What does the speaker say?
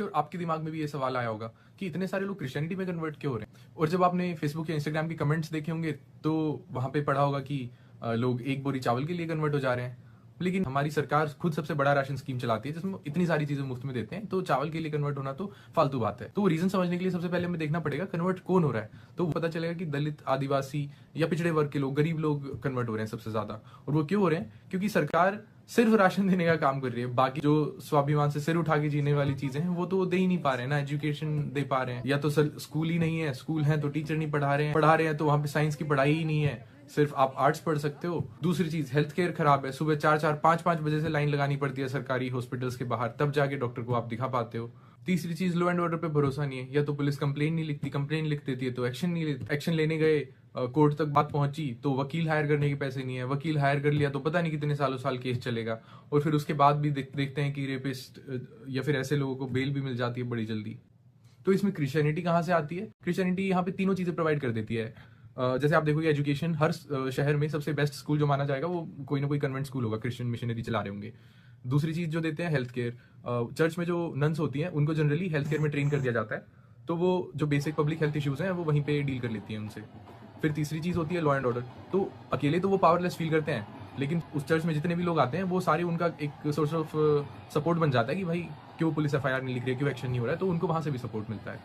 Sure आपके दिमाग में भी ये सवाल आया होगा कि इतने सारे लोग क्रिश्चियनिटी में कन्वर्ट क्यों हो रहे हैं। और जब आपने फेसबुक या इंस्टाग्राम की कमेंट्स देखे होंगे तो वहां पे पढ़ा होगा कि लोग एक बोरी चावल के लिए कन्वर्ट हो जा रहे हैं। लेकिन हमारी सरकार खुद सबसे बड़ा राशन स्कीम चलाती है जिसमें इतनी सारी चीजें मुफ्त में देते हैं, तो चावल के लिए कन्वर्ट होना तो फालतू बात है। तो रीजन समझने के लिए सबसे पहले हमें देखना पड़ेगा कन्वर्ट कौन हो रहा है। तो पता चलेगा कि दलित, आदिवासी या पिछड़े वर्ग के लोग, गरीब लोग कन्वर्ट हो रहे हैं सबसे ज्यादा। और वो क्यों हो रहे हैं? क्योंकि सरकार सिर्फ राशन देने का काम कर रही है, बाकी जो स्वाभिमान से सिर उठा के जीने वाली चीजें हैं वो तो दे ही नहीं पा रहे हैं ना। एजुकेशन दे पा रहे हैं, या तो स्कूल ही नहीं है, स्कूल है तो टीचर नहीं पढ़ा रहे हैं तो वहां पे साइंस की पढ़ाई ही नहीं है, सिर्फ आप आर्ट्स पढ़ सकते हो। दूसरी चीज, हेल्थ केयर खराब है, सुबह 4-4, 5-5 बजे से लाइन लगानी पड़ती है सरकारी हॉस्पिटल्स के बाहर, तब जाके डॉक्टर को आप दिखा पाते हो। तीसरी चीज, लॉ एंड ऑर्डर पे भरोसा नहीं है, या तो पुलिस कंप्लेन नहीं लिखती, कंप्लेन लिख देती है तो एक्शन नहीं लेती, एक्शन लेने गए कोर्ट तक बात पहुंची तो वकील हायर करने के पैसे नहीं है, वकील हायर कर लिया तो पता नहीं कितने सालों साल केस चलेगा, और फिर उसके बाद भी देखते हैं कि रेपिस्ट या फिर ऐसे लोगों को बेल भी मिल जाती है बड़ी जल्दी। तो इसमें क्रिश्चियनिटी कहाँ से आती है? क्रिश्चियनिटी यहाँ पे तीनों चीजें प्रोवाइड कर देती है। जैसे आप देखोगे एजुकेशन, हर शहर में सबसे बेस्ट स्कूल जो माना जाएगा वो कोई ना कोई कन्वेंट स्कूल होगा, क्रिश्चियन मिशनरी चला रहे होंगे। दूसरी चीज जो देते हैं, हेल्थ केयर। चर्च में जो नन्स होती हैं उनको जनरली हेल्थ केयर में ट्रेन कर दिया जाता है, तो वो जो बेसिक पब्लिक हेल्थ इश्यूज हैं वो वहीं पे डील कर लेती हैं उनसे। फिर तीसरी चीज होती है लॉ एंड ऑर्डर। तो अकेले तो वो पावरलेस फील करते हैं, लेकिन उस चर्च में जितने भी लोग आते हैं वो सारे उनका एक सोर्स ऑफ सपोर्ट बन जाता है कि भाई क्यों पुलिस FIR नहीं लिख रही है, क्यों एक्शन नहीं हो रहा है, तो उनको वहां से भी सपोर्ट मिलता है।